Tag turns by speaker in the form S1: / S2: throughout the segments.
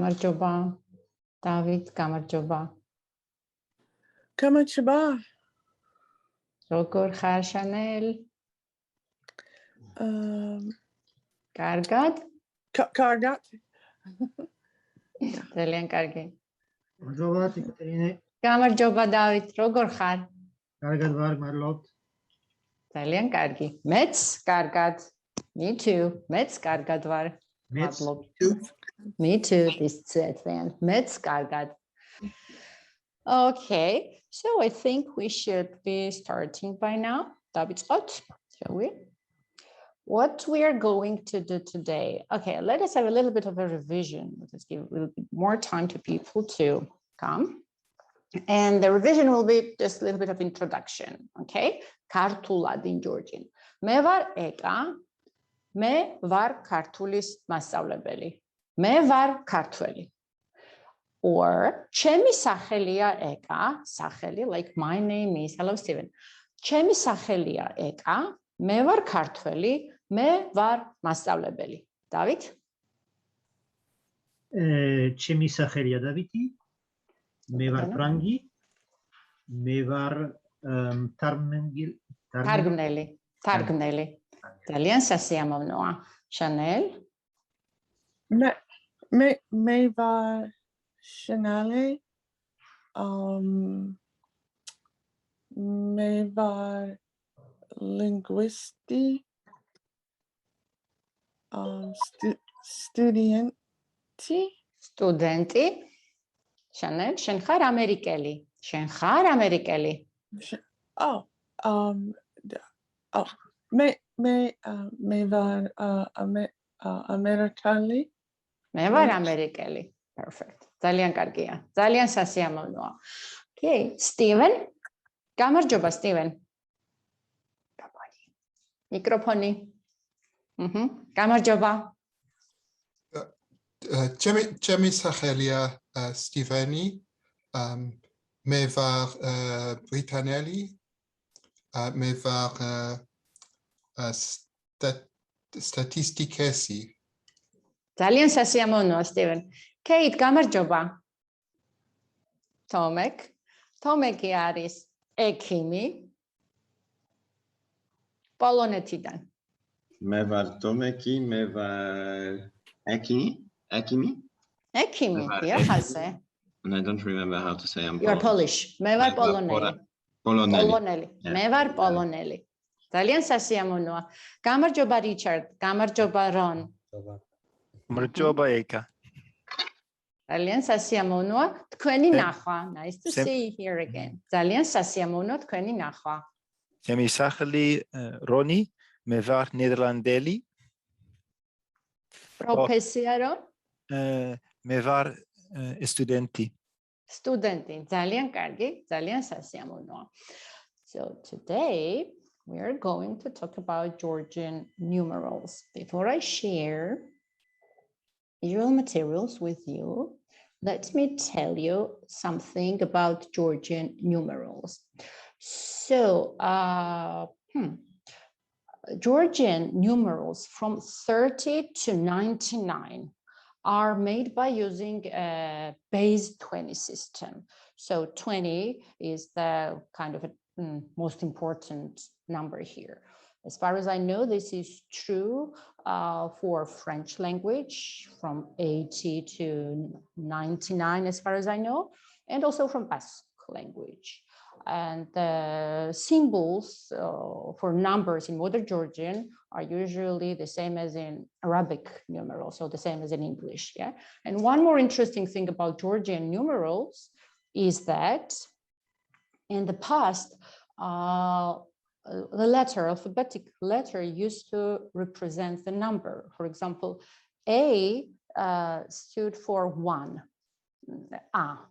S1: გამარჯობა. დავით, გამარჯობა.
S2: გამარჯობა.
S1: როგორ ხარ, შანელ? კარგად?
S2: კარგად.
S1: ძალიან კარგი.
S3: გამარჯობა, ეკატერინე.
S1: გამარჯობა, დავით, როგორ ხარ?
S3: კარგად ვარ, მადლობთ.
S1: ძალიან კარგი. მეც კარგად. Me too. მეც კარგად ვარ.
S3: მადლობთ.
S1: Me too. This ძალიან. მეც კარგად. Okay, so I think we should be starting by now. დავიწყოთ, shall we? What we are going to do today. Okay, let us have a little bit of a revision. Let's give a little bit more time to people to come. And the revision will be just a little bit of introduction, okay? Kartulad in Georgian. Me var Eka, me var kartulis მასწავლებელი. Me var kartveli. Or chemi sachelia Eka, sacheli, like my name is, hello Steven. Chemi sachelia Eka, me var kartveli, me var მასწავლებელი. David?
S3: ჩემი სახელია დავითი. მე ვარ ფრანგი. მე ვარ
S1: თარგმნელი. ძალიან სასიამოვნოა. შანელ?
S2: მე ვარ შანელი. მე ვარ linguisti.
S1: სტუდენტი. შანელ, შენ ხარ ამერიკელი.
S2: მე ვარ ამერიკელი.
S1: მე ვარ ამერიკელი. Perfect. ძალიან კარგია. ძალიან სასიამოვნოა. Okay, Steven? გამარჯობა, Steven. მიკროფონი. გამარჯობა.
S4: ჩემი სახელია Steveni. მე ვარ ბრიტანელი. მე ვარ სტატისტიკოსი.
S1: ძალიან სასიამოვნოა, Steven. Kate, გამარჯობა. თომეკი არის ექიმი. პოლონეთიდან.
S5: მე ვარ თომეკი, მე ვარ ექიმი.
S1: დიახაზე.
S5: And I don't remember how to say I'm
S1: You're Polish. მე ვარ პოლონელი. მე ვარ პოლონელი. ძალიან სასიამოვნოა. გამარჯობა Richard, გამარჯობა Ron.
S6: გამარჯობა Eka.
S1: ძალიან სასიამოვნოა თქვენი ნახვა. Nice to see you here again. ძალიან სასიამოვნოა თქვენი ნახვა.
S6: ჩემი სახელი რონი, მე ვარ ნიდერლანდელი.
S1: პროფესია რო?
S6: მე ვარ სტუდენტი.
S1: ძალიან კარგი, ძალიან სასიამოვნოა. So today we are going to talk about Georgian numerals. Before I share visual materials with you, let me tell you something about Georgian numerals. So, Georgian numerals from 30 to 99 are made by using a base 20 system. So 20 is the kind of most important number here. As far as I know, this is true for French language from 80 to 99, as far as I know, and also from Basque language. And the symbols for numbers in modern Georgian are usually the same as in Arabic numerals, so the same as in English. Yeah. And one more interesting thing about Georgian numerals is that in the past, the alphabetic letter used to represent the number. For example, A stood for 1.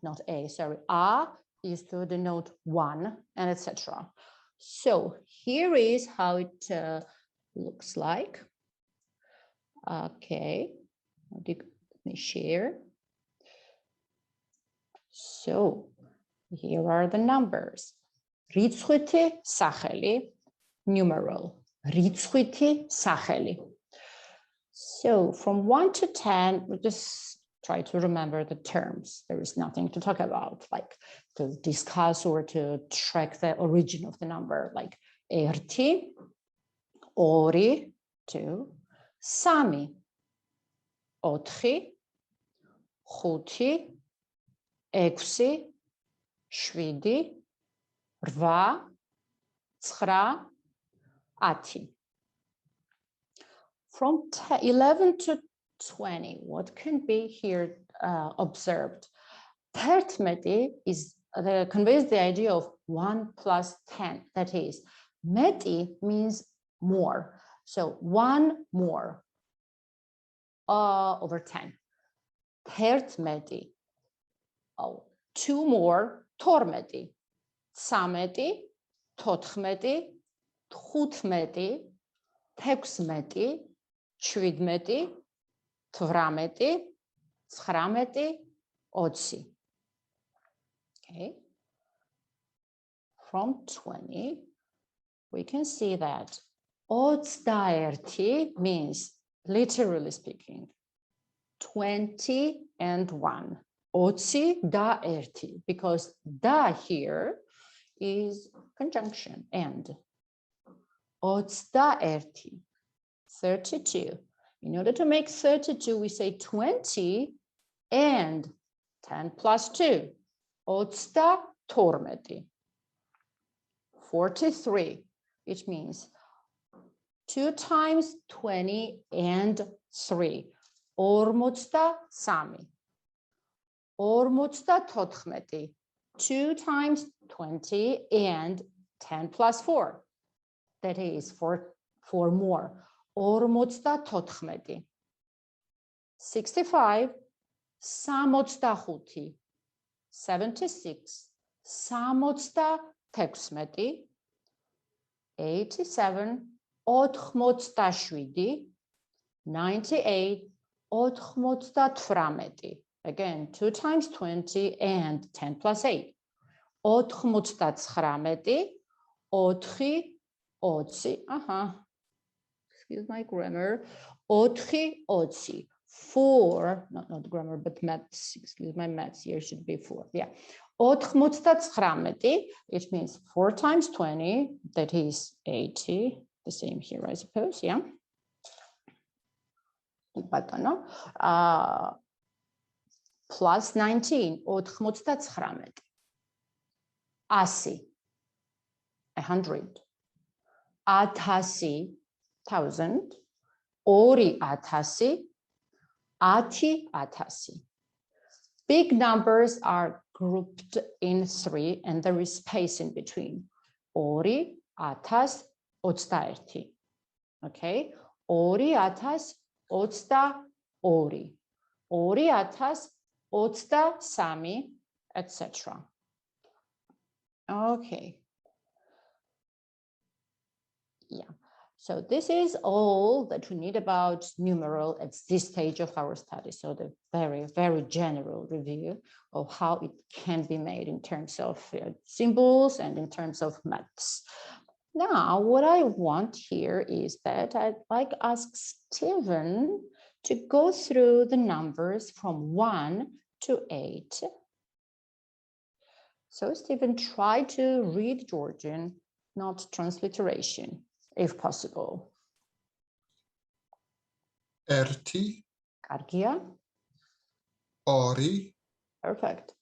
S1: Not A, sorry. A used to denote 1, and etc. So here is how it looks like. Okay, let me share. So here are the numbers. Ritskhviti sakheli, numeral. Ritskhviti sakheli. So from 1 to 10, we're just try to remember the terms. There is nothing to talk about, like to discuss or to track the origin of the number, like erti, ori, 2, sami, otchi, chuti, eksi, shvidi, rva, tsra, ati. From 11 to 20, what can be here observed? Tertmeti conveys the idea of 1 plus 10. That is, meti means more. So 1 more over 10. Tertmeti, 2 more, tormeti. Sameti, totchmeti, tchutmeti, teksmeti, shvidmeti, tvrameti, tsrameti, otsi. Okay. From 20, we can see that otsdaerti means, literally speaking, 20 and 1. Otsi da erti, because da here is conjunction and. Otsdaerti, 32. In order to make 32, we say 20 and 10 plus 2. Otsta tormeti. 43, which means 2 times 20 and 3. Ormotsta sami. Ormotsta totchmeti. 2 times 20 and 10 plus 4. That is 4 more. Ormotsta totchmeti. 65. Samotsta chuti. 76. Samotsta teksmeti. 87. Otchmotsta shvidi. 98. Otchmotsta tframeti. Again, 2 times 20 and 10 plus 8. Otchmotsta tsrameti. Otchi. Otsi. Excuse my grammar. Otchi. Otsi. 4, not grammar, but maths. Excuse my maths. Here should be 4. Yeah. Otchmotsta which means 4 times 20. That is 80. The same here, I suppose. Yeah. But no. Plus 19. Otchmotsta asi. 100. Atasi, 1000. Ori atasi. Ati atasi. Big numbers are grouped in 3 and there is space in between. Ori, atas, otsdaerti. Okay. Ori atas, otsda ori. Ori atas, otsda sami, etc. Okay. Yeah. So this is all that we need about numeral at this stage of our study. So the very, very general review of how it can be made in terms of symbols and in terms of maths. Now, what I want here is that I'd like to ask Stephen to go through the numbers from 1 to 8. So Stephen, try to read Georgian, not transliteration, if possible.
S4: Erti,
S1: Kargia.
S4: ori,
S1: Perfect.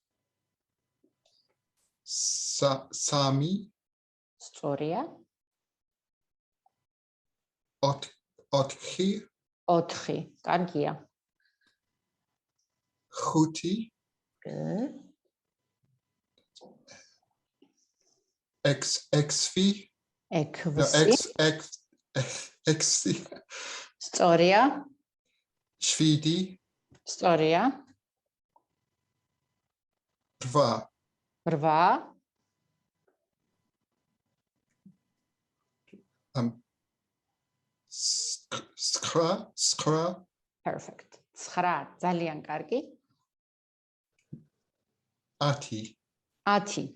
S4: sami,
S1: Storia.
S4: otchi,
S1: Otchi. Kargia.
S4: chuti,
S1: Good.
S4: exvi,
S1: Ekvisi.
S4: exi,
S1: Storia.
S4: shvidi,
S1: Storia.
S4: rva,
S1: Rva.
S4: skra,
S1: Perfect. Tsra. Ძალიან კარგი.
S4: ati.
S1: Ati.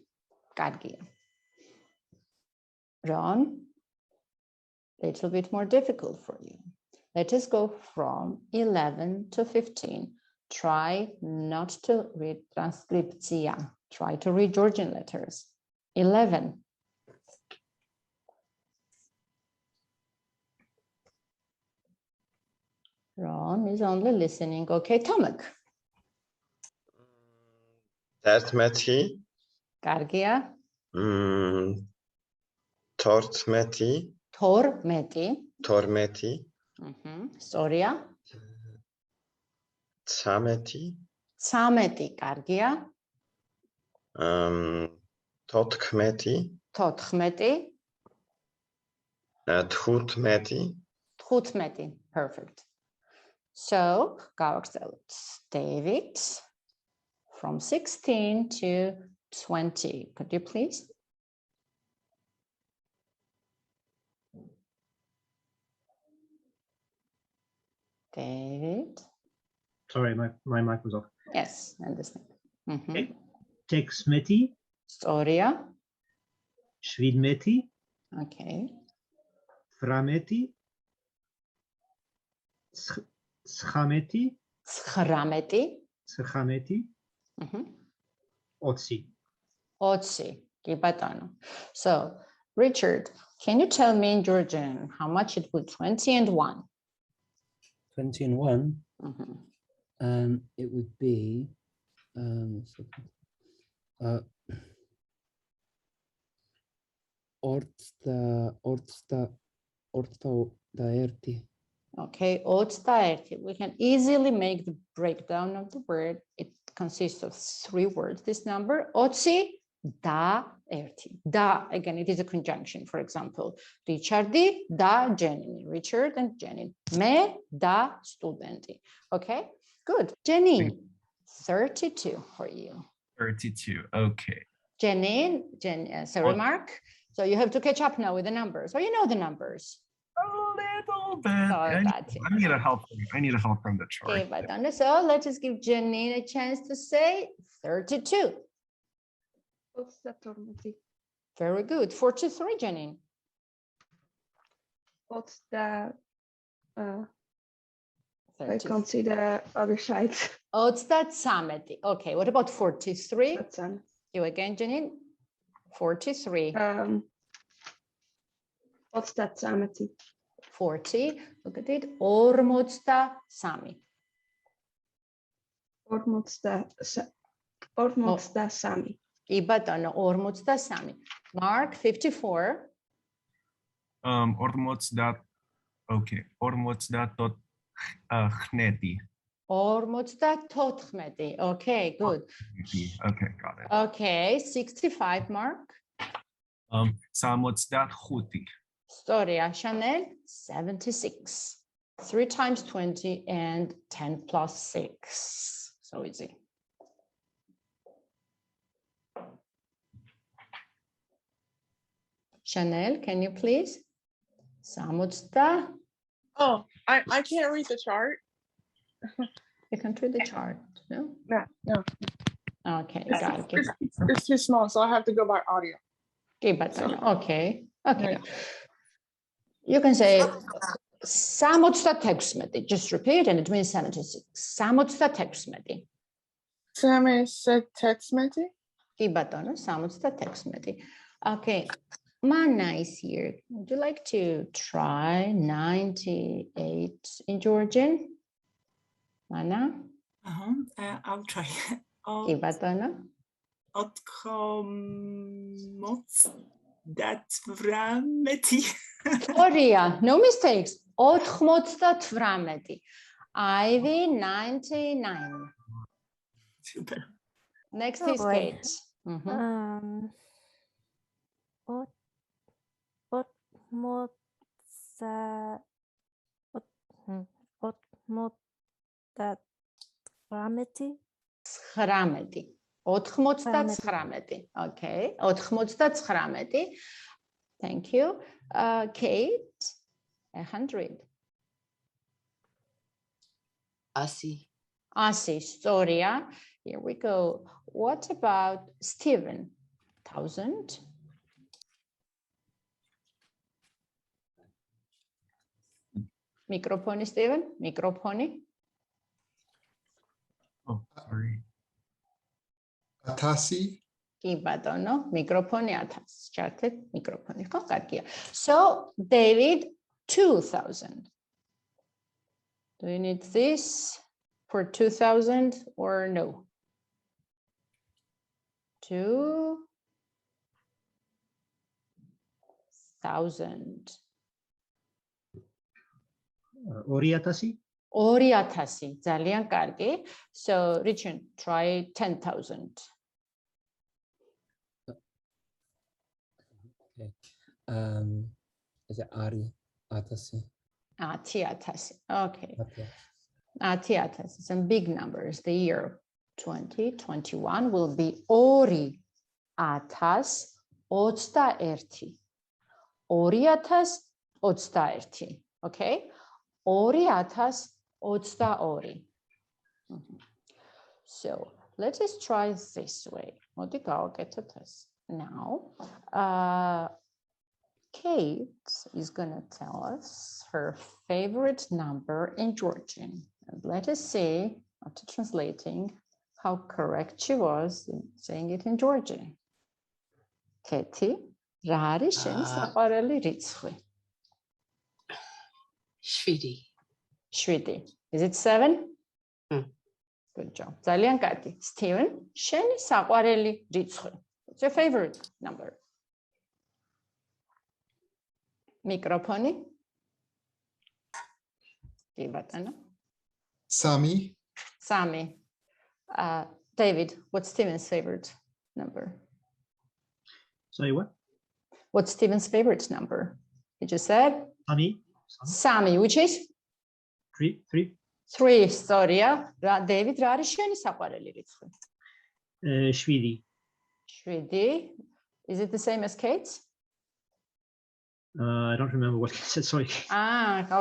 S1: Kargia. Ron, little bit more difficult for you. Let us go from 11 to 15. Try not to read transcriptia. Try to read Georgian letters. 11. Ron is only listening. Okay, Tomek.
S5: Tertmeti,
S1: Gargia.
S5: tortmeti,
S1: Tormeti.
S5: tormeti,
S1: Soria.
S5: tsameti,
S1: Tsameti. Gargia.
S5: totkmeti,
S1: Totchmeti.
S5: tkutmeti,
S1: Tchutmeti. Perfect. So, David, from 16 to 20. Could you please? David.
S3: Sorry, my mic was off.
S1: Yes, I understand.
S3: Okay. Texmeti,
S1: Soria.
S3: Shvidmeti,
S1: Okay.
S3: Frameti, Schameti,
S1: Schrameti.
S3: Otsi.
S1: Otsi. So, Richard, can you tell me in Georgian how much it would 20 and 1?
S7: 20 and 1, it would be ortsta
S1: Okay, otstaerti. We can easily make the breakdown of the word. It consists of 3 words, this number. Otsi, da, erti. Da, again, it is a conjunction. For example, Richardi, da, Jenny. Richard and Jenny. Me, da, studenti. Okay, good. Jenny, 32 for you.
S8: 32, okay.
S1: Jenny, sorry, Mark. So you have to catch up now with the numbers. Or you know the numbers.
S8: A little bit.
S1: I
S8: need a help. I need a help from the chart.
S1: Okay, but so let's just give Janine a chance to say 32. Very good. 43, Janine.
S9: What's the? I
S1: 30.
S9: can't see the other side.
S1: Oh, it's that Sameti. Okay, what about 43?
S9: That's
S1: You again, Janine. 43.
S9: What's that Sameti?
S1: 40. Look at it. Ormotsta Sami.
S9: Ormotsta Sami.
S1: Ibatano Ormotsta Sami. Mark, 54.
S8: Ormotsta tot chneti.
S1: Ormotsta Totchmeti. Okay, good.
S8: Okay, got it.
S1: Okay, 65, Mark.
S8: Samotsta chuti.
S1: Storia Chanel, 76. 3 times 20 and 10 plus 6. So easy. Chanel, can you please? Samotsta.
S2: Oh, I can't read the chart.
S1: You can read the chart, no?
S2: No.
S1: Okay, got it.
S2: It's too small, so I have to go by audio.
S1: Okay. You can say Samotsta textmeti. Just repeat and it means 76. Samotsta textmeti.
S2: Samotsta textmeti?
S1: Samotsta textmeti. Okay. Mana is here. Would you like to try 98 in Georgian? Mana?
S10: I'll try.
S1: Oria, no mistakes. 98. Ivy, 99.
S10: Super.
S1: Next is Kate. Schrameti. 99. Okay. 99. Thank you. Kate, 100.
S11: Asi.
S1: Storia. Here we go. What about Stephen? 1000. Microphone, Stephen. Microphone.
S8: Oh, sorry.
S4: Atasi.
S1: კი ბატონო, მიკროფონი 1000. ჩართეთ მიკროფონი, ხო? კარგია. So, David, 2000. Do you need this for 2000 or no? 2000.
S3: 2000.
S1: 2000. ძალიან კარგი. So, Richard, try 10,000.
S7: Okay. Is it Ari? Atasi.
S1: 10,000. Okay.
S7: Okay.
S1: 10,000. Some big numbers. The year 2021 will be 2021. 2021. Okay? 2022. So let us try this way. Now, Kate is going to tell us her favorite number in Georgian. And let us see, after translating, how correct she was in saying it in Georgian. Katie, რა არის შენი საყვარელი რიცხვი?
S11: 7.
S1: 7. Is it 7? Good job. ძალიან კარგი. Steven, შენი საყვარელი რიცხვი. What's your favorite number? Microphone. კი ბატონო.
S4: Sami.
S1: Sami. David, what's Steven's favorite number?
S3: Sorry, what?
S1: What's Steven's favorite number? He just said?
S3: Sami.
S1: Sami, which is?
S3: 3.
S1: 3. Sorry, yeah. David, რა არის შენი საყვარელი რიცხვი?
S3: 7.
S1: 7. Is it the same as Kate's?
S3: I don't remember what Kate said, sorry.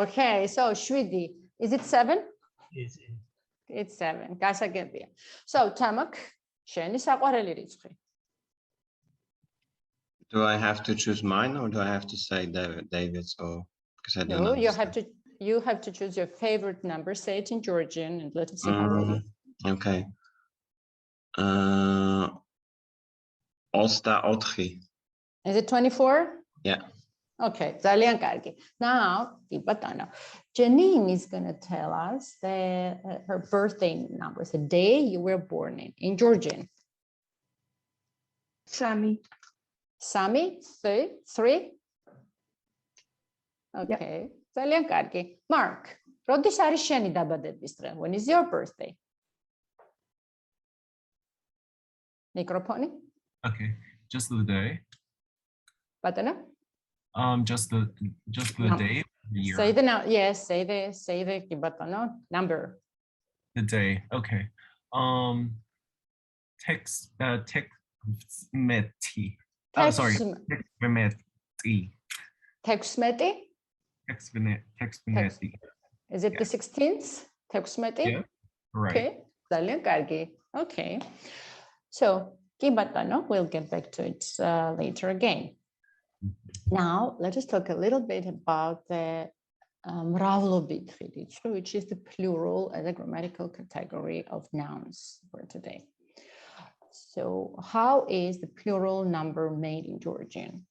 S1: Okay. So 7. Is it 7?
S3: Yes.
S1: It's 7. გასაგებია. So, Tamak, შენი საყვარელი რიცხვი?
S5: Do I have to choose mine or do I have to say David's or because I don't know?
S1: You have to choose your favorite number. Say it in Georgian and let us see how ready.
S5: Okay. Osta otchi.
S1: Is it 24?
S5: Yeah.
S1: Okay, ძალიან კარგი. Now, Janine is going to tell us her birthday number, the day you were born in Georgian.
S9: Sami.
S1: Sami, 3? Okay, ძალიან კარგი. Mark, როდის არის შენი დაბადების დღე? When is your birthday? Microphone.
S8: Okay, just the day.
S1: Button.
S8: Just the day. The year.
S1: Say the now. Yes, say the button number.
S8: The day. Okay. Texmeti. Oh, sorry. Texmeti.
S1: Texmeti.
S8: Texmeti.
S1: Is it the 16th? Texmeti.
S8: Yeah. Right.
S1: Okay. ძალიან კარგი. Okay. So, we'll get back to it later again. Now, let us talk a little bit about the mravlobit ricხვი, which is the plural as a grammatical category of nouns for today. So, how is the plural number made in Georgian?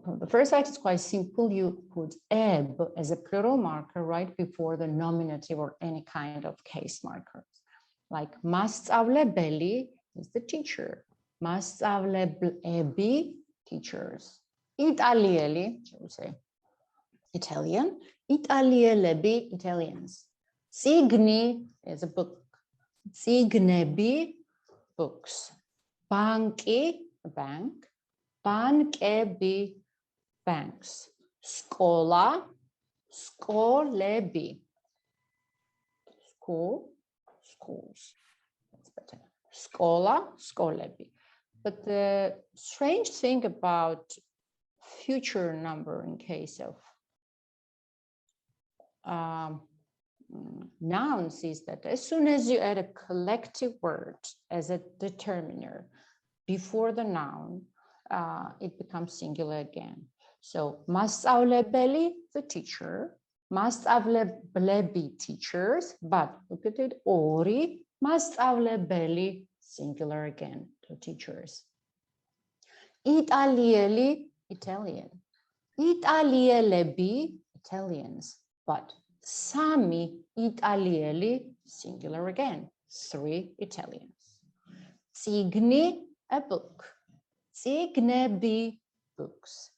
S1: From the first side, it's quite simple. You put eb as a plural marker right before the nominative or any kind of case markers. Like მასწავლებელი is the teacher. მასწავლებლები, teachers. Italieli, shall we say, Italian. Italielები, Italians. Signi is a book. Signebi, books. Banki, a bank. Bankebi, banks. Skola, skolebi. School, schools. That's better. Skola, skolebi. But the strange thing about future number in case of nouns is that as soon as you add a collective word as a determiner before the noun, it becomes singular again. So, მასწავლებელი, the teacher, მასწავლებლები, teachers, but look at it, ორი, მასწავლებელი, singular again, to teachers. იტალიელი, Italian. იტალიელები, Italians, but სამი იტალიელი, singular again, 3 Italians. წიგნი, a book. წიგნები, books.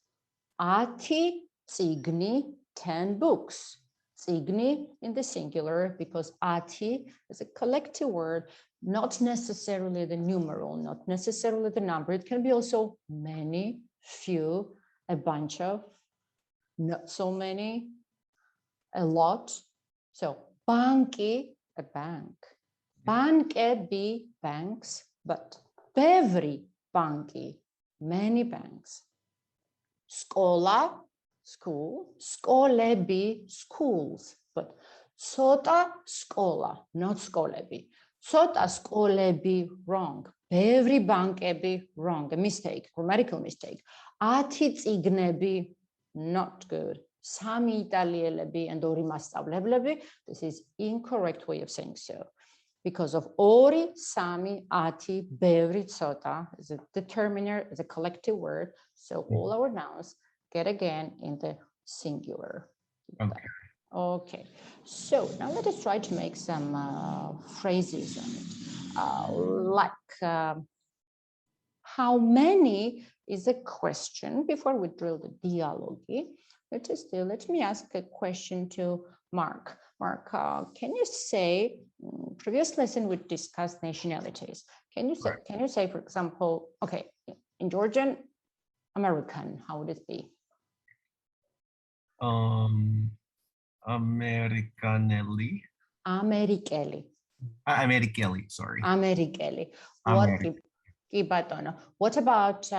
S1: 10 წიგნი, 10 books. Წიგნი in the singular because 10 is a collective word, not necessarily the numeral, not necessarily the number. It can be also many, few, a bunch of, not so many, a lot. So banki, a bank. Bankebi, banks, but ბევრი banki, many banks. Skola, school. Skolebi, schools, but ცოტა skola, not skolebi. ცოტა skolebi, wrong. Ბევრი bankebi, wrong, a mistake, grammatical mistake. 10 წიგნები, not good. სამი იტალიელები and ორი მასწავლებლები, this is incorrect way of saying so. Because of ორი, სამი, 10, ბევრი, ცოტა is a determiner, is a collective word. So all our nouns get again in the singular.
S8: Okay.
S1: Okay, so now let us try to make some phrases on it. How many is a question before we drill the dialogue. Let me ask a question to Mark. Mark, can you say, previous lesson we discussed nationalities. Can you say, for example, okay, in Georgian, American, how would it be?
S8: Americanelli.
S1: Amerikeli.
S8: Amerikeli, sorry.
S1: Amerikeli. What about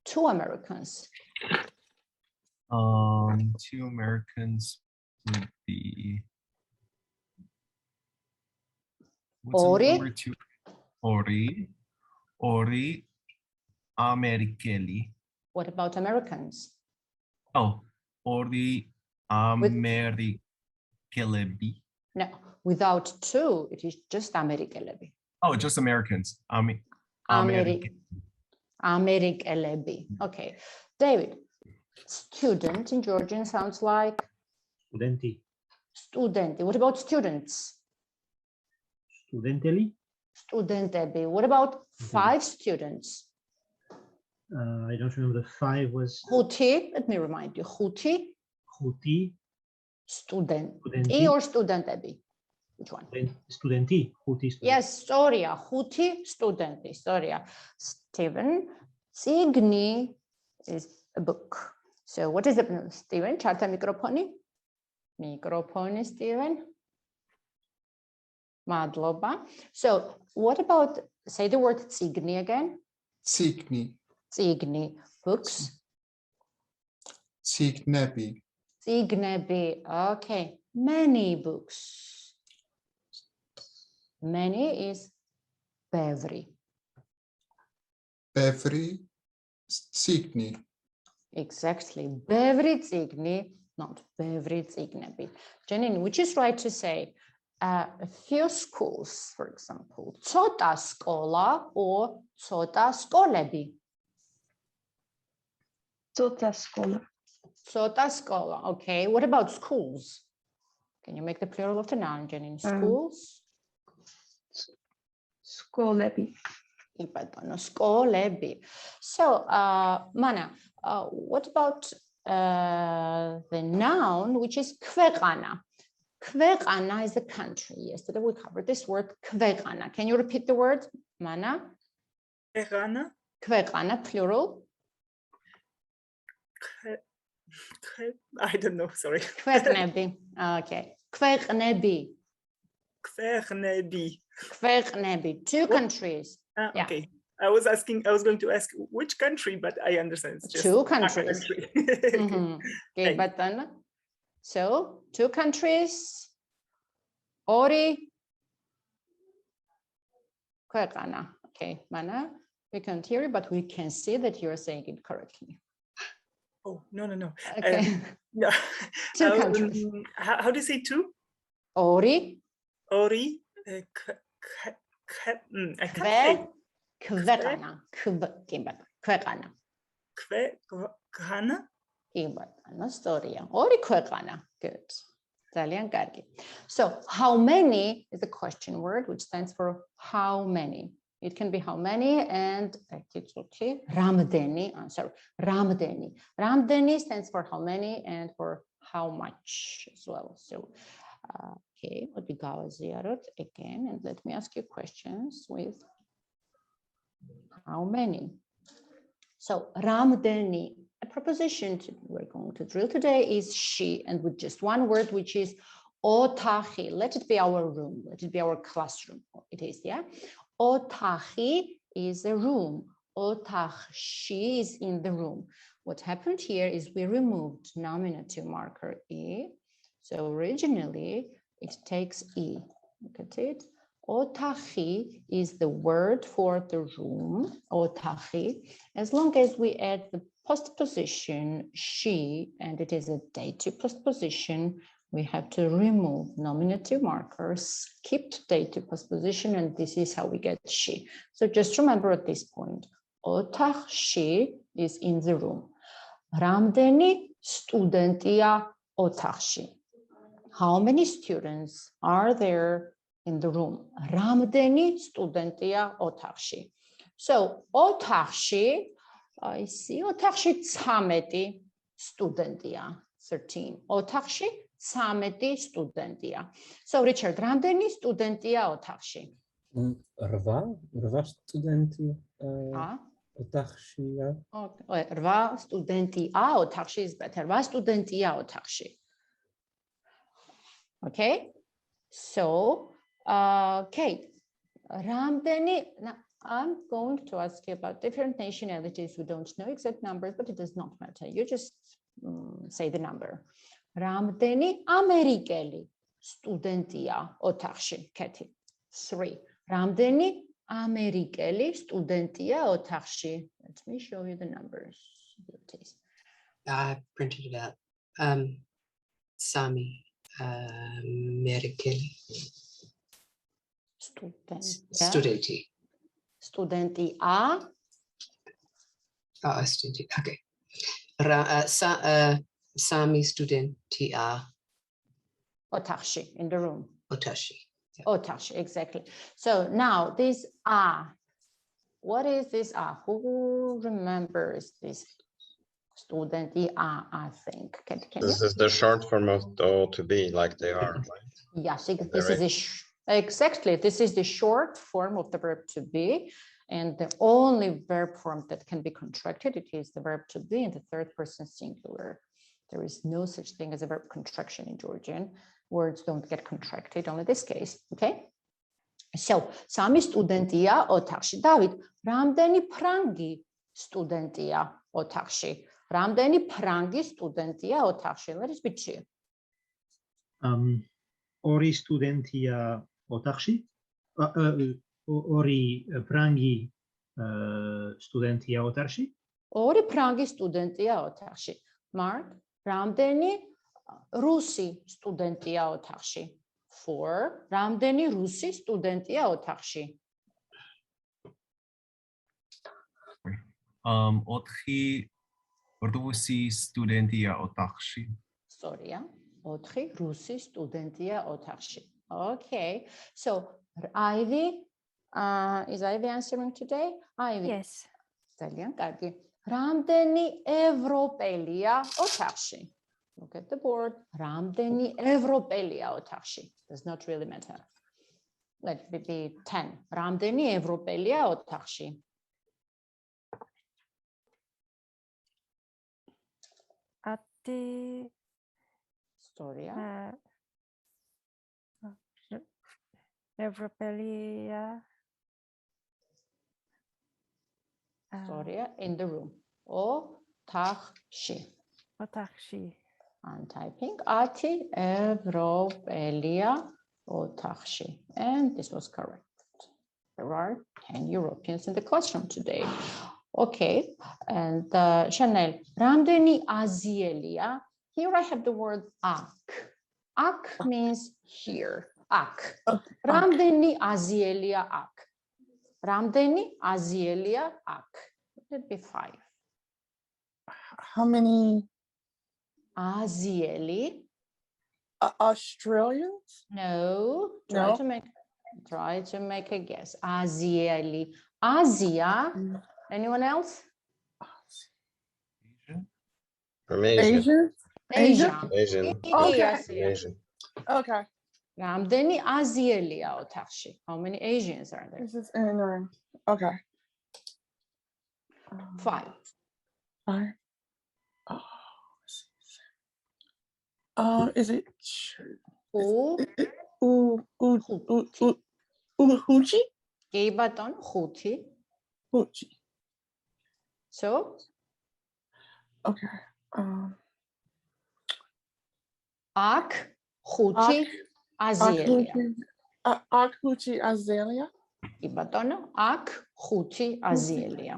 S1: 2 Americans?
S8: 2 Americans would be. What's the number 2? Ori Amerikeli.
S1: What about Americans?
S8: Oh, Ori Amerikelebi.
S1: No, without 2, it is just Amerikelebi.
S8: Oh, just Americans.
S1: Amerikelebi. Okay, David. Student in Georgian sounds like
S3: Studenti.
S1: Studenti. What about students?
S3: Studenteli.
S1: Studentebi. What about 5 students?
S3: I don't remember. The 5 was
S1: Huti. Let me remind you. Huti.
S3: Huti.
S1: Studenti or studentebi? Which one?
S3: Studenti. Huti.
S1: Yes, Soria. Huti studenti. Soria. Steven. Signi is a book. So what is it, Steven? Charta microphone. Microphone, Steven. Madloba. So what about, say the word tsigni again?
S4: Tsigni.
S1: Tsigni. Books.
S4: Tsignebi.
S1: Tsignebi. Okay. Many books. Many is ბევრი.
S4: Ბევრი tsigni.
S1: Exactly. Ბევრი tsigni, not ბევრი tsignebi. Janine, which is right to say a few schools, for example, ცოტა skola or ცოტა სკოლები.
S9: ცოტა სკოლა.
S1: Ცოტა skola. Okay. What about schools? Can you make the plural of the noun, Janine? Schools?
S9: სკოლები.
S1: Skolები. So, Mana, what about the noun, which is ქვეყანა? Ქვეყანა is a country. Yesterday we covered this word, ქვეყანა. Can you repeat the word, Mana?
S10: ქვეყანა.
S1: ქვეყანა, plural.
S10: I don't know, sorry.
S1: ქვეყნები. Okay. ქვეყნები.
S10: ქვეყნები.
S1: ქვეყნები. 2 countries. Yeah.
S10: Okay. I was going to ask which country, but I understand. It's just
S1: 2 countries.
S10: Okay.
S1: But then, so 2 countries. Ori. ქვეყანა. Okay, Mana, we can't hear you, but we can see that you are saying it correctly.
S10: Oh, no.
S1: Okay.
S10: Yeah.
S1: 2 countries.
S10: How do you say 2?
S1: Ori.
S10: Ori. I can't say.
S1: ქვეყანა, ქვეყანა.
S10: Ქვეყანა.
S1: კი ბატონო, სწორია. ორი ქვეყანა. Good. ძალიან კარგი. So, how many is the question word which stands for how many. It can be how many and it's okay. რამდენი, sorry, რამდენი. რამდენი stands for how many and for how much as well. So, okay, what we გავაზიაროთ again and let me ask you questions with how many. So, რამდენი, a preposition we're going to drill today is she, and with just one word, which is ოთახი. Let it be our room. Let it be our classroom. It is, yeah. ოთახი is a room. ოთახში is in the room. What happened here is we removed nominative marker e. So originally it takes e. Look at it. ოთახი is the word for the room. ოთახი. As long as we add the postposition she, and it is a dative postposition, we have to remove nominative markers, skipped dative postposition, and this is how we get she. So just remember at this point, ოთახში is in the room. რამდენი სტუდენტია ოთახში? How many students are there in the room? რამდენი სტუდენტია ოთახში? So ოთახში, I see, ოთახში 13 სტუდენტია, 13. ოთახში 13 სტუდენტია. So Richard, რამდენი სტუდენტია ოთახში?
S7: 8 სტუდენტი ოთახშია.
S1: 8 სტუდენტია ოთახში is better. 8 სტუდენტია ოთახში. Okay? So, Kate, რამდენი, now I'm going to ask you about different nationalities. We don't know exact numbers, but it does not matter. You just say the number. რამდენი ამერიკელი სტუდენტია ოთახში? Katie. 3. რამდენი ამერიკელი სტუდენტია ოთახში? Let me show you the numbers.
S11: I printed it out. Sami Amerikeli. Studenti.
S1: Studentია.
S11: Oh, studenti. Okay. Sami studentia.
S1: Otashi, in the room.
S11: Otashi.
S1: Yeah. Otashi, exactly. So now this what is this Who remembers this studentia, I think? Can
S5: This is the short form of the O to be, like they are, right?
S1: Yes, this is exactly. This is the short form of the verb to be. And the only verb form that can be contracted, it is the verb to be in the third person singular. There is no such thing as a verb contraction in Georgian. Words don't get contracted, only this case, okay? So, sami studentია ოთახში. David, რამდენი ფრანგი სტუდენტია ოთახში? რამდენი ფრანგი სტუდენტია ოთახში? Let us be clear.
S3: ორი სტუდენტია ოთახში. ორი ფრანგი სტუდენტია ოთახში.
S1: ორი ფრანგი სტუდენტია ოთახში. Mark, რამდენი რუსი სტუდენტია ოთახში? 4. რამდენი რუსი სტუდენტია ოთახში?
S8: 4 რუსი სტუდენტია ოთახში.
S1: სწორია. 4 რუსი სტუდენტია ოთახში. Okay. So Ivy, is Ivy answering today? Ivy.
S12: Yes.
S1: ძალიან კარგი. რამდენი ევროპელია ოთახში? Look at the board. რამდენი ევროპელია ოთახში? Does not really matter. Let it be 10. რამდენი ევროპელია ოთახში? Storia.
S12: Evropelia.
S1: Storia in the room. ოთახში.
S12: ოთახში.
S1: I'm typing ati Evropelia ოთახში. And this was correct. There are 10 Europeans in the classroom today. Okay. And Chanel, რამდენი აზიელია? Here I have the word ak. Ak means here. აქ.
S2: აქ.
S1: რამდენი აზიელია აქ? რამდენი აზიელია აქ? Would it be 5?
S2: How many
S1: აზიელი?
S2: Australians?
S1: No.
S2: No.
S1: Try to make a guess. აზიელი. Აზია. Anyone else?
S5: From Asia.
S2: Asia?
S1: Asia.
S2: Okay.
S1: Yes.
S5: Asian.
S2: Okay.
S1: რამდენი აზიელია ოთახში? How many Asians are there?
S2: This is in the room. Okay.
S1: 5.
S2: 5. Is it Uhuchi?
S1: კი ბატონო, 5.
S2: Huchi.
S1: So,
S2: Okay.
S1: აქ 5 აზიელია.
S2: Huchi Azalea.
S1: კი ბატონო, აქ 5 აზიელია.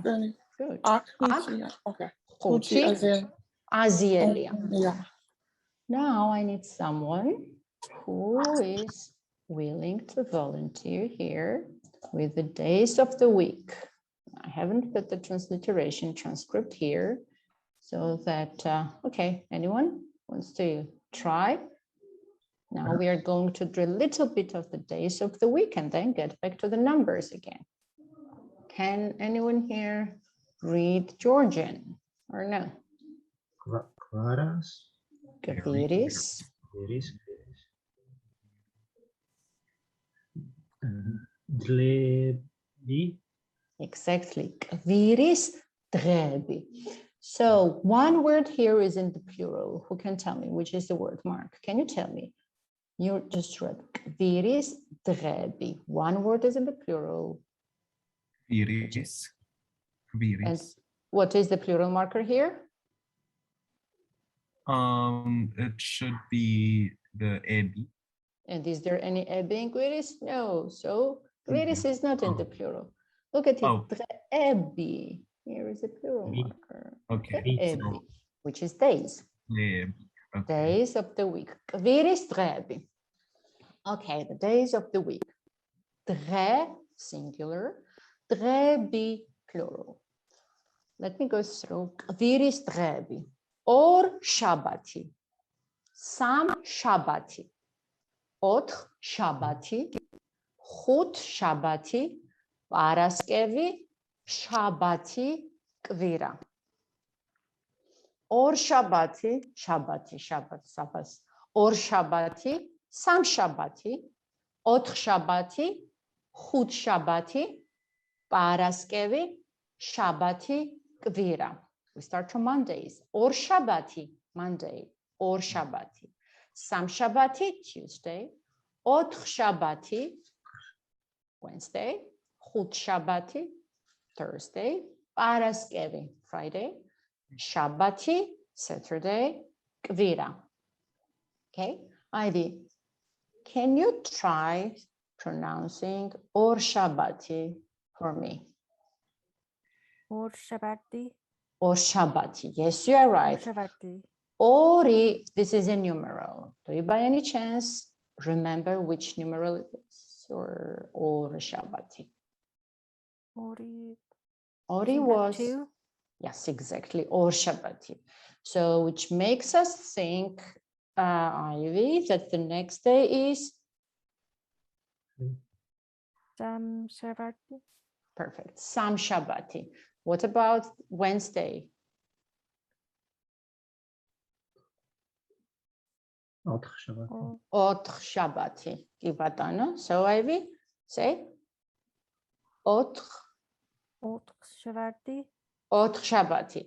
S1: Good.
S2: Huchi. Okay.
S1: 5 აზიელია.
S2: Yeah.
S1: Now I need someone who is willing to volunteer here with the days of the week. I haven't put the transliteration transcript here so that, okay, anyone wants to try? Now we are going to do a little bit of the days of the week and then get back to the numbers again. Can anyone here read Georgian or no?
S3: Claras.
S1: Kviris.
S3: Dlebi.
S1: Exactly. Kviris drebi. So one word here is in the plural. Who can tell me which is the word, Mark? Can you tell me? You just read kviris drebi. One word is in the plural.
S8: Kviris.
S1: And what is the plural marker here?
S8: It should be the ebi.
S1: And is there any ebi in kviris? No. So kviris is not in the plural. Look at it. Ebi. Here is a plural marker.
S8: Okay.
S1: Ebi, which is days.
S8: Okay.
S1: Days of the week. Kviris drebi. Okay, the days of the week. Dre, singular. Drebi, plural. Let me go through. Kviris drebi. Or Shabbati. Sam Shabbati. Otr Shabbati. Chut Shabbati. Paraskevi. Shabbati. Kvira. Or Shabbati. Shabbati. Sabbath. Or Shabbati. Sam Shabbati. Otr Shabbati. Chut Shabbati. Paraskevi. Shabbati. Kvira. We start from Mondays. Or Shabbati, Monday. Or Shabbati. Sam Shabbati, Tuesday. Otr Shabbati, Wednesday. Chut Shabbati, Thursday. Paraskevi, Friday. Shabbati, Saturday. Kvira. Okay, Ivy, can you try pronouncing Or Shabbati for me?
S12: Or Shabbati.
S1: Or Shabbati. Yes, you are right.
S12: Shabbati.
S1: Ori, this is a numeral. Do you by any chance remember which numeral it is? Or Shabbati? Ori was, yes, exactly, Or Shabbati. So which makes us think, Ivy, that the next day is?
S12: Sam Shabbati.
S1: Perfect, Sam Shabbati. What about Wednesday?
S3: Autre Shabbati.
S1: Autre Shabbati. Ki bātano. So Ivy, say. Autre.
S12: Autre Shabbati.
S1: Autre Shabbati.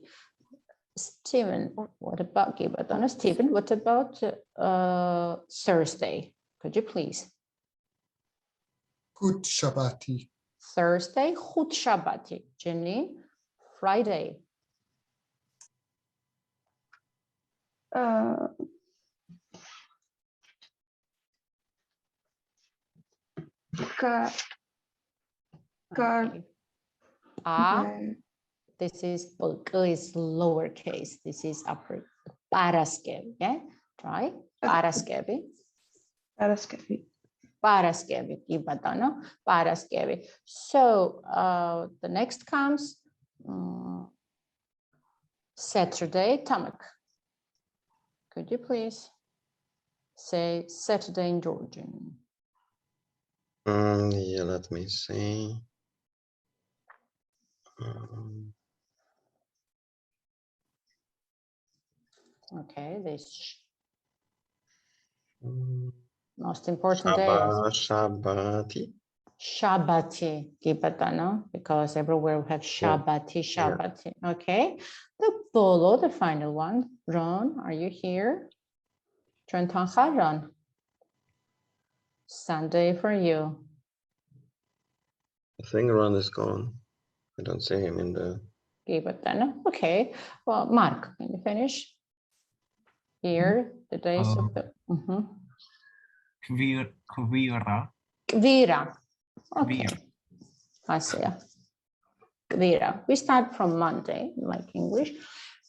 S1: Stephen, what about ki bātano? Stephen, what about Thursday? Could you please?
S4: Chut Shabbati.
S1: Thursday, Chut Shabbati. Janine, Friday. This is lowercase. This is upper. Paraskevi. Yeah, try. Paraskevi.
S9: Paraskevi.
S1: Paraskevi, ki batono, paraskevi. So the next comes Saturday, Tamak. Could you please say Saturday in Georgian?
S5: Yeah, let me see.
S1: Okay, this most important days.
S5: Shabbati.
S1: Shabbati, Gibatano, because everywhere we have Shabbati, Shabbati. Okay. The bolo, the final one. Ron, are you here? Ron. Sunday for you.
S5: I think Ron is gone. I don't see him in the.
S1: Gibatano. Okay. Well, Mark, can you finish? Here, the days of the
S8: Kvira.
S1: Kvira. Okay. Asya. Kvira. We start from Monday, like English,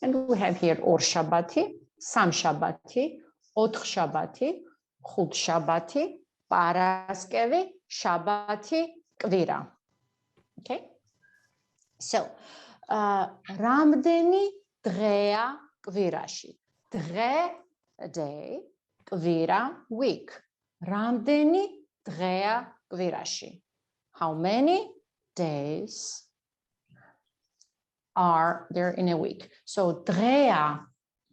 S1: and we have here Or Shabbati, Sam Shabbati, Otr Shabbati, Chud Shabbati, Paraskevi, Shabbati, Kvira. Okay. So, Ramdeni Drea Kvirashi. Dre, a day, Kvira, week. Ramdeni Drea Kvirashi. How many days are there in a week? So Drea,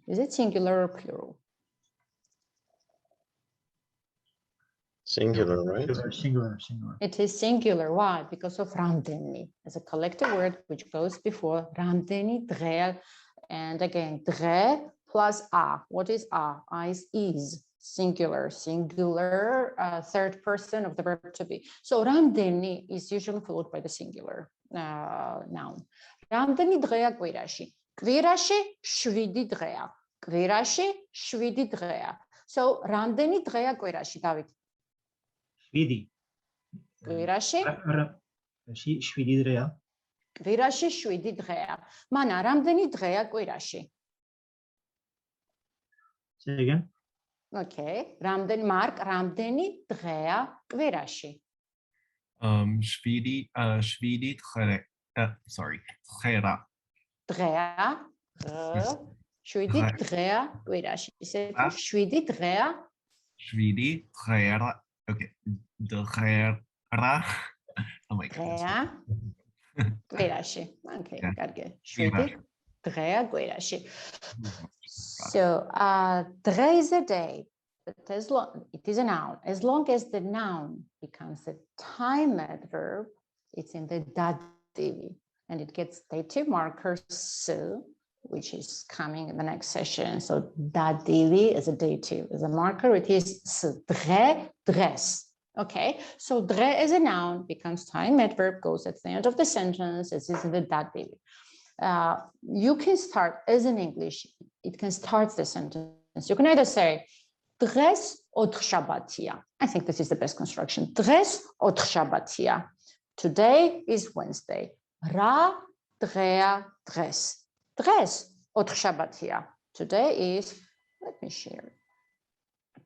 S1: is it singular or plural?
S5: Singular, right?
S3: Singular.
S1: It is singular. Why? Because of Ramdeni as a collective word which goes before Ramdeni, Dre, and again, Dre plus A. What is A? A is singular, third person of the verb to be. So Ramdeni is usually followed by the singular noun. Ramdeni Drea Kvirashi. Kvirashi shvidi Drea. Kvirashi shvidi Drea. So Ramdeni Drea Kvirashi, David.
S3: Shvidi.
S1: Kvirashi.
S3: Shvidi Drea.
S1: Kvirashi shvidi Drea. Mana Ramdeni Drea Kvirashi.
S3: Say again.
S1: Okay. Ramdeni Drea Kvirashi.
S8: Shvidi Tchera.
S1: Drea. Shvidi Drea Kvirashi. Shvidi Drea.
S8: Shvidi Tchera. Okay. Dchera. Oh my goodness.
S1: Kvirashi. Okay,
S8: Yeah.
S1: got it. Shvidi Drea Kvirashi. So Dre is a day. But as long, it is a noun. As long as the noun becomes a time adverb, it's in the dative, and it gets dative marker so, which is coming in the next session. So dative is a dative, as a marker, it is dre, dress. Okay, so dre as a noun becomes time adverb, goes at the end of the sentence, as is in the dative. You can start as in English, it can start the sentence. You can either say Dres otr Shabbatia. I think this is the best construction. Dres otr Shabbatia. Today is Wednesday. Ra drea dres. Dres otr Shabbatia. Today is, let me share.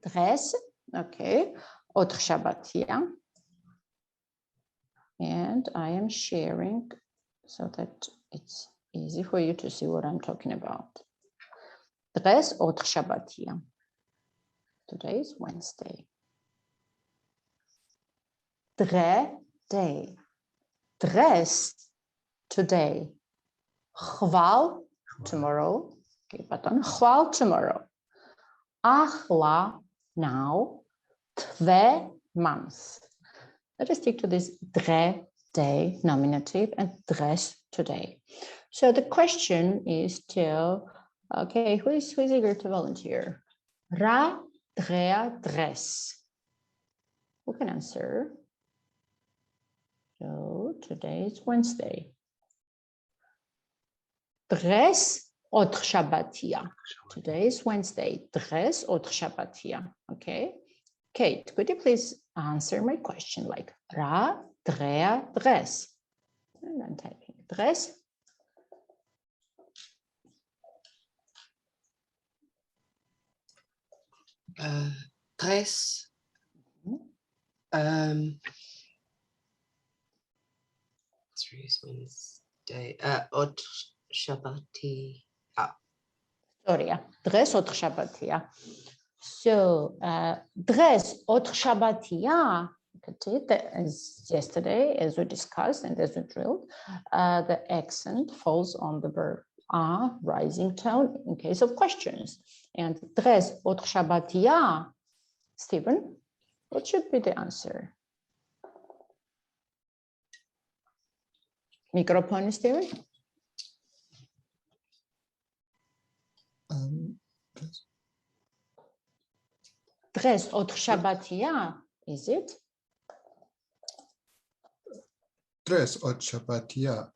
S1: Dres, okay, otr Shabbatia. And I am sharing so that it's easy for you to see what I'm talking about. Dres otr Shabbatia. Today is Wednesday. Dre, day. Dres, today. Chval, tomorrow. Okay, button. Chval, tomorrow. Achla, now. Tve, month. Let us stick to this dre, day, nominative, and dres, today. So the question is still, okay, who is eager to volunteer? Ra, drea, dres. Who can answer? So today is Wednesday. Dres otr Shabbatia. Today is Wednesday. Dres otr Shabbatia. Okay. Kate, could you please answer my question like Ra, drea, dres? And I'm typing dres.
S11: Dres. Today's Wednesday. Od Shabbati.
S1: Sorry, დღეს ოთხშაბათია. So, დღეს ოთხშაბათია, as yesterday, as we discussed and as we drilled, the accent falls on the verb rising tone in case of questions. And დღეს ოთხშაბათია, Stephen, what should be the answer? Microphone, Stephen. დღეს ოთხშაბათია, is it?
S4: Tres otshabatia.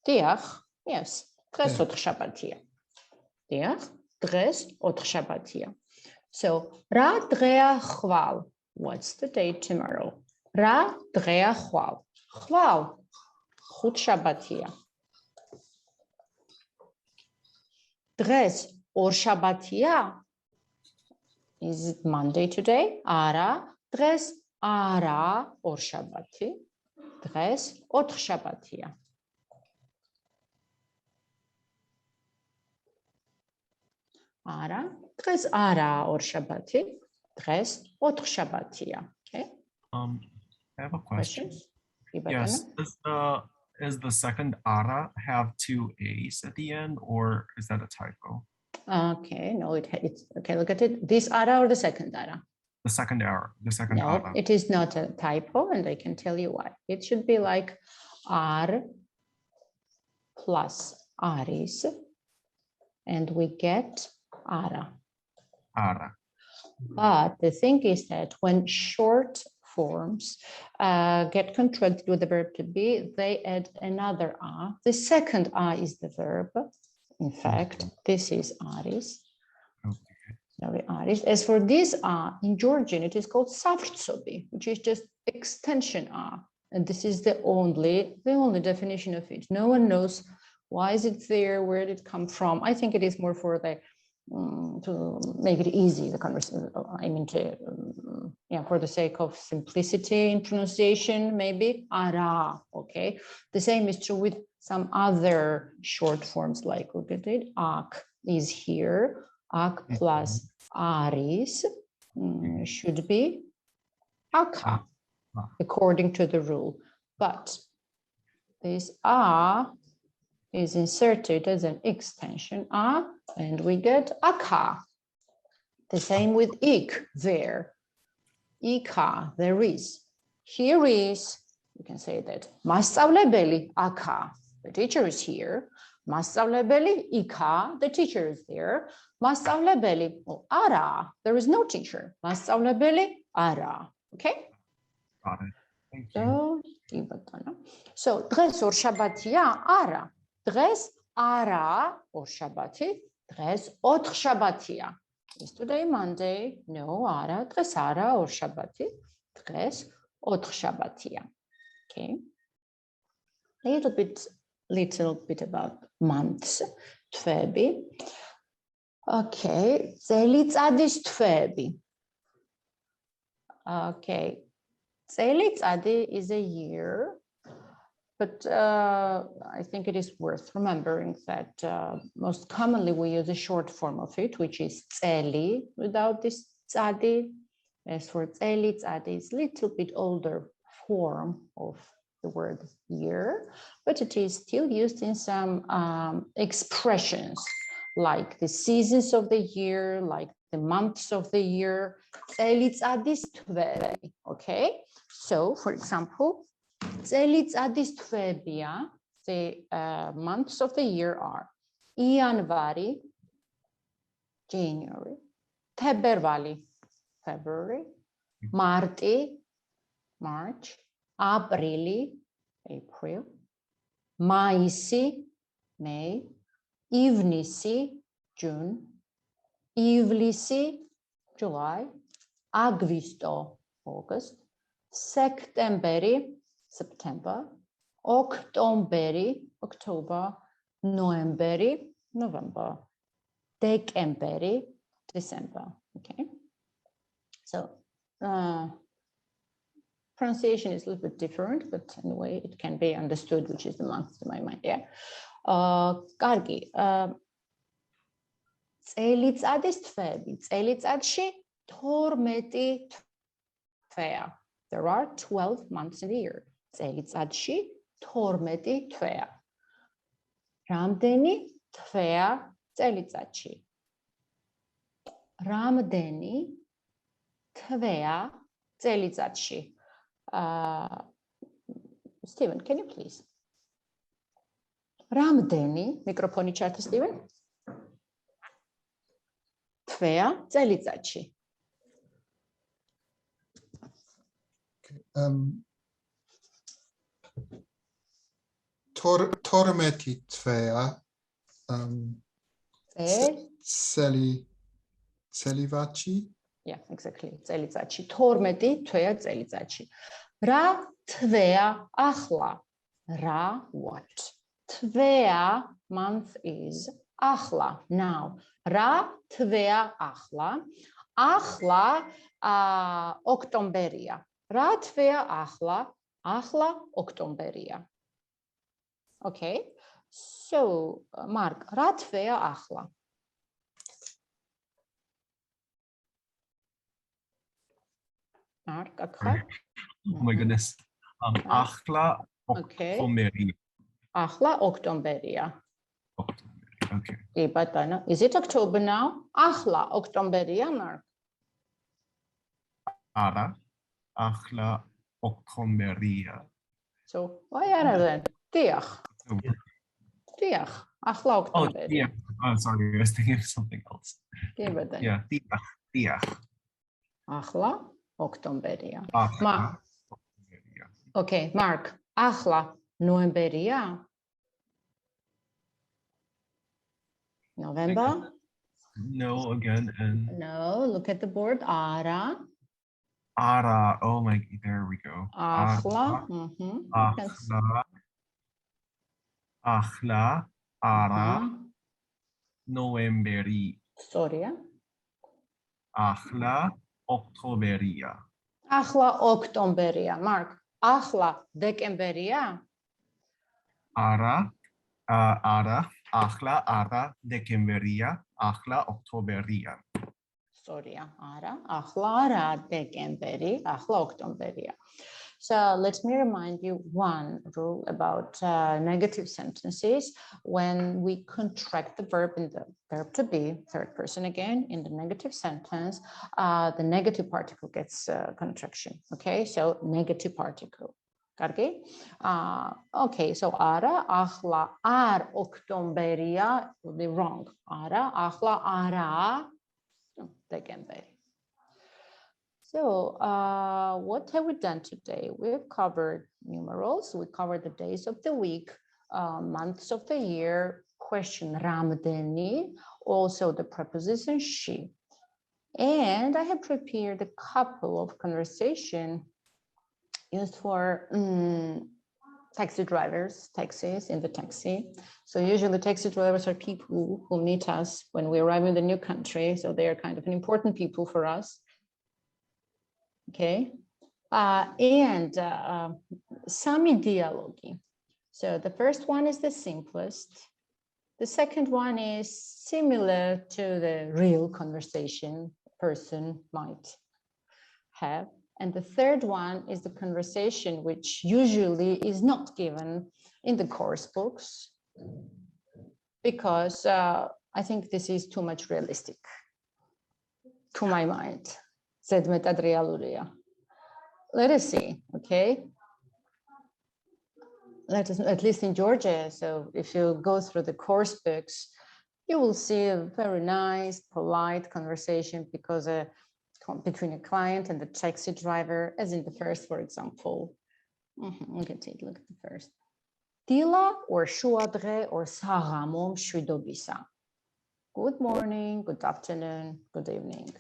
S1: Დიახ, yes, დღეს ოთხშაბათია. დიახ, დღეს ოთხშაბათია. So, რა დღეა ხვალ? What's the day tomorrow? რა დღეა ხვალ? ხვალ ხუთშაბათია. დღეს ორშაბათია? Is it Monday today? არა, დღეს არა ორშაბათი. დღეს ოთხშაბათია. არა, დღეს არა ორშაბათი. დღეს ოთხშაბათია. Okay?
S8: I have a question.
S1: Yes.
S8: Is the second ara have two A's at the end, or is that a typo?
S1: Okay, no, it's okay. Look at it. This ara or the second ara?
S8: The second ara. The second
S1: No,
S8: ara.
S1: it is not a typo, and I can tell you why. It should be like R plus aris, and we get ara.
S8: Ara.
S1: But the thing is that when short forms get contracted with the verb to be, they add another a. The second a is the verb. In fact, this is aris. Sorry, aris. As for this a, in Georgian, it is called savrtsobi, which is just extension a. And this is the only definition of it. No one knows why is it there, where did it come from. I think it is more for the to make it easy, the conversation. I mean, for the sake of simplicity in pronunciation, maybe ara. Okay, the same is true with some other short forms, like look at it. Ak is here. Ak plus aris should be aka, according to the rule. But this a is inserted as an extension a, and we get aka. The same with ik, there. Ika, there is. Here is, you can say that. Masavlebeli, aka, the teacher is here. Masavlebeli, ika, the teacher is there. Masavlebeli, ara, there is no teacher. Masavlebeli, ara, okay?
S8: Got it. Thank you.
S1: So, დღეს ორშაბათია, არა. დღეს არა ორშაბათი, დღეს ოთხშაბათია. Is today Monday? No, არა, დღეს არა ორშაბათი, დღეს ოთხშაბათია. Okay. Little bit about months. თვეები. Okay, წელიწადის თვეები. Okay. წელიწადი is a year. But I think it is worth remembering that most commonly we use a short form of it, which is tseli without this tsadi. As for tseli, tsadi is a little bit older form of the word year, but it is still used in some expressions like the seasons of the year, like the months of the year. Tseli tsadis tveri, okay? So, for example, წელიწადის თვეებია, the months of the year are იანვარი, January, თებერვალი, February, მარტი, March, აპრილი, April, მაისი, May, ივნისი, June, ივლისი, July, აგვისტო, August, სექტემბერი, September, ოქტომბერი, October, ნოემბერი, November, დეკემბერი, December. Okay. So pronunciation is a little bit different, but anyway, it can be understood, which is the month to my mind. Yeah. Კარგი. წელიწადის თვეები. წელიწადში 12 თვეა. There are 12 months in the year. წელიწადში 12 თვეა. რამდენი თვეა წელიწადში? რამდენი თვეა წელიწადში? Steven, can you please? რამდენი მიკროფონი ჩართო, Steven? თვეა წელიწადში.
S4: თორმეტი თვეა წელიწადში.
S1: Yeah, exactly. წელიწადში 12 თვეა წელიწადში. რა თვეა ახლა? რა what? თვეა month is ახლა now. რა თვეა ახლა? ახლა ოქტომბერია. რა თვეა ახლა? ახლა ოქტომბერია. Okay. So, Mark, რა თვეა ახლა? Mark, okay.
S8: Oh my goodness. Ahla Oktomberi.
S1: Ahla Oktomberi.
S8: Okay.
S1: Is it October now? Ahla Oktomberi, Mark.
S8: Ara. Ahla Oktomberi.
S1: So, why are then? Diach. Diach. Ahla Oktomberi.
S8: Oh, yeah. I'm sorry, I was thinking of something else. Yeah, Diach.
S1: Ahla Oktomberi. Mark. Okay, Mark. Ahla Novemberia. November?
S8: No, again. And
S1: no, look at the board. Ara.
S8: Ara. Oh my, there we go.
S1: Ahla.
S8: Ahla. Ahla. Ara. Novemberi.
S1: Sorry.
S8: Ahla Oktoberia.
S1: Ahla Oktomberia. Mark. Ahla Decemberia.
S8: Ara. Ara. Ahla. Ara. Decemberia. Ahla Oktoberia.
S1: Sorry. Ara. Ahla. Ara. Decemberi. Ahla Oktomberia. So let me remind you one rule about negative sentences. When we contract the verb in the verb to be, third person again, in the negative sentence, the negative particle gets contraction. Okay, so negative particle. Okay, so ara, ahla, ar, oktomberia would be wrong. Ara, ahla, ara, decemberi. So what have we done today? We've covered numerals, we covered the days of the week, months of the year, question ramdeni, also the preposition she. And I have prepared a couple of conversation used for taxi drivers, taxis in the taxi. So usually taxi drivers are people who meet us when we arrive in the new country. So they are kind of an important people for us. Okay, and some dialogue. So the first one is the simplest. The second one is similar to the real conversation a person might have. And the third one is the conversation which usually is not given in the course books because I think this is too much realistic to my mind. Let us see, okay? Let us, at least in Georgia, so if you go through the course books, you will see a very nice, polite conversation because between a client and the taxi driver, as in the first, for example. We can take a look at the first. Tila or shuadre or sagamom shvidobisa. Good morning, good afternoon, good evening.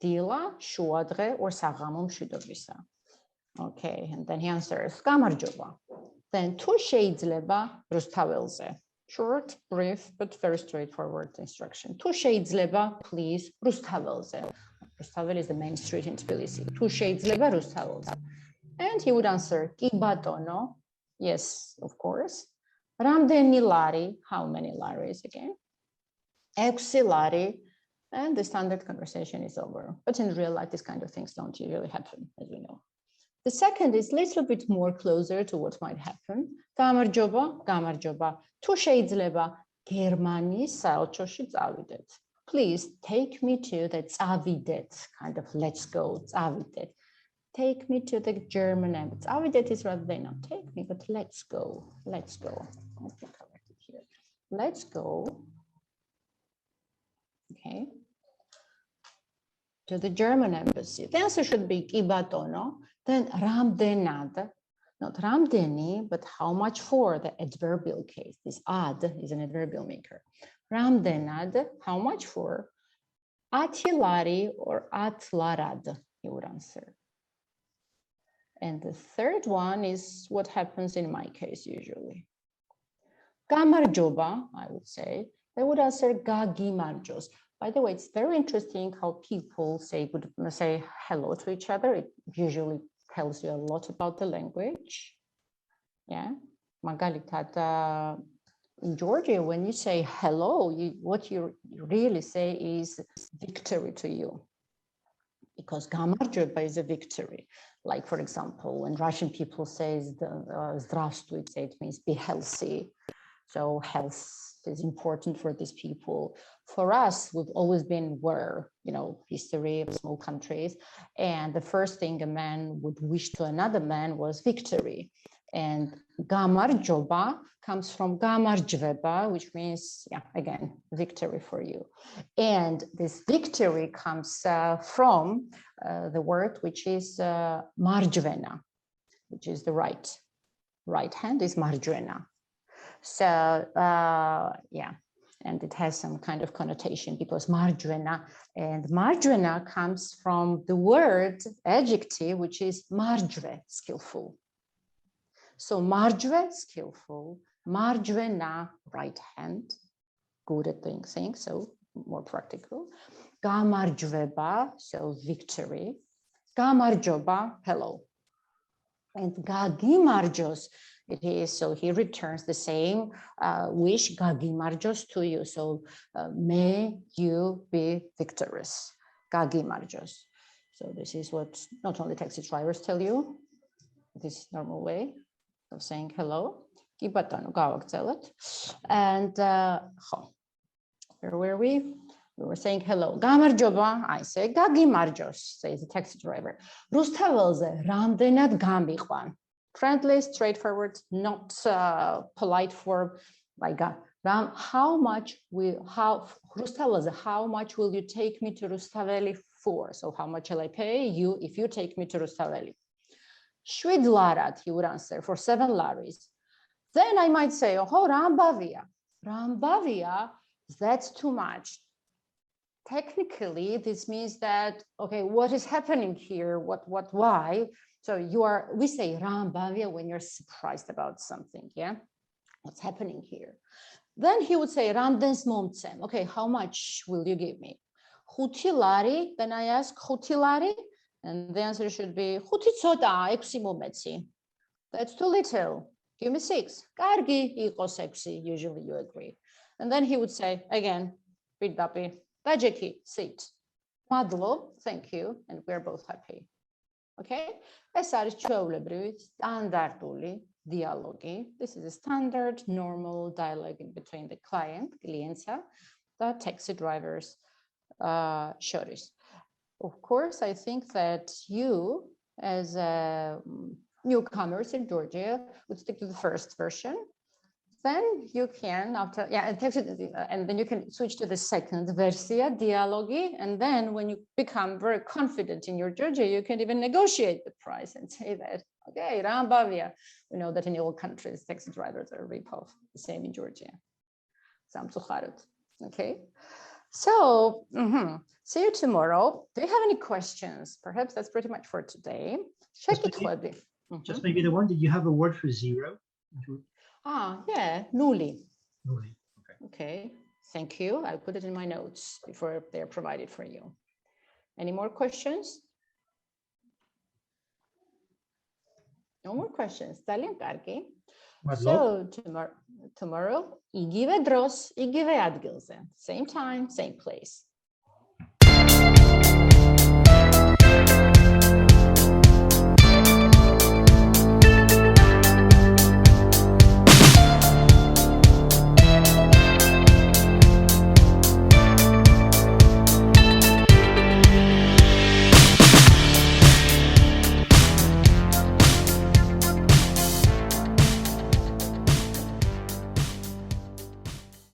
S1: Tila, shuadre, or sagamom shvidobisa. Okay, and then he answers, Gamarjoba. Then tu sheidsleba rustavelze. Short, brief, but very straightforward instruction. Tu sheidsleba, please, rustavelze. Rustavel is the main street in Tbilisi. Tu sheidsleba rustavelze. And he would answer, ki batono. Yes, of course. Ramdeni lari, how many laris again? Euxi lari, and the standard conversation is over. But in real life, these kind of things don't usually happen, as we know. The second is a little bit more closer to what might happen. Gamarjoba, gamarjoba, tu sheidleba, Germanis saochoshi tsavidet. Please take me to the tsavidet, kind of let's go, tsavidet. Take me to the German embassy. Tsavidet is rather than not take me, but let's go, let's go. Okay, correct it here. Let's go. Okay. To the German embassy. The answer should be ibatono, then ramdenad, not ramdeni, but how much for, the adverbial case. This ad is an adverbial maker. Ramdenad, how much for? Atilari or atlarad, he would answer. And the third one is what happens in my case usually. Gamarjoba, I would say, they would answer gagimarjos. By the way, it's very interesting how people say hello to each other. It usually tells you a lot about the language. Yeah. Magalitat, in Georgia, when you say hello, what you really say is victory to you. Because gamarjoba is a victory. Like, for example, when Russian people say здравствуйте, it means be healthy. So health is important for these people. For us, we've always been history of small countries. And the first thing a man would wish to another man was victory. And gamarjoba comes from gamarjveba, which means, again, victory for you. And this victory comes from the word which is marjvena, which is the right hand is marjvena. So, and it has some kind of connotation because marjvena, and marjvena comes from the word adjective, which is marjve, skillful. So marjve, skillful, marjvena, right hand, good at doing things, so more practical. Gamarjveba, so victory. Gamarjoba, hello. And gagimarjos, it is, so he returns the same wish, gagimarjos, to you. So may you be victorious, gagimarjos. So this is what not only taxi drivers tell you, this normal way of saying hello. And where were we? We were saying hello. Gamarjoba, I say gagimarjos, says the taxi driver. Rustavelze ramdenad gamiqvan. Friendly, straightforward, not polite form, like how much will you take me to Rustaveli for? So how much shall I pay you if you take me to Rustaveli? Shvid larat, he would answer, for 7 laris. Then I might say, oh, Rambavia. Rambavia, that's too much. Technically, this means that, okay, what is happening here? Why? So we say Rambavia when you're surprised about something, yeah? What's happening here? Then he would say, Randens momtsem. Okay, how much will you give me? Hutilari, then I ask, Hutilari? And the answer should be, Hutitsota, eximometsi. That's too little. Give me 6. Kargi, ikos exi, usually you agree. And then he would say, again, Bidapi, Gajeki, sit. Madlo, thank you, and we're both happy. Okay? This is dialogue. This is a standard, normal dialogue between the client, clientia, the taxi drivers, shoris. Of course, I think that you, as newcomers in Georgia, would stick to the first version. Then you can, and then you can switch to the second versia, dialogue, and then when you become very confident in your Georgia, you can even negotiate the price and say that, okay, Rambavia. We know that in all countries, taxi drivers are rip-off, the same in Georgia. Okay, so see you tomorrow. Do you have any questions? Perhaps that's pretty much for today. Check it.
S3: Just maybe the one, did you have a word for 0?
S1: Yeah, nulli.
S3: Nulli, okay.
S1: Okay, thank you. I'll put it in my notes before they're provided for you. Any more questions? No more questions. ძალიან კარგი.
S3: მადლობ.
S1: So tomorrow იგივე დროს, იგივე ადგილზე. Same time, same place.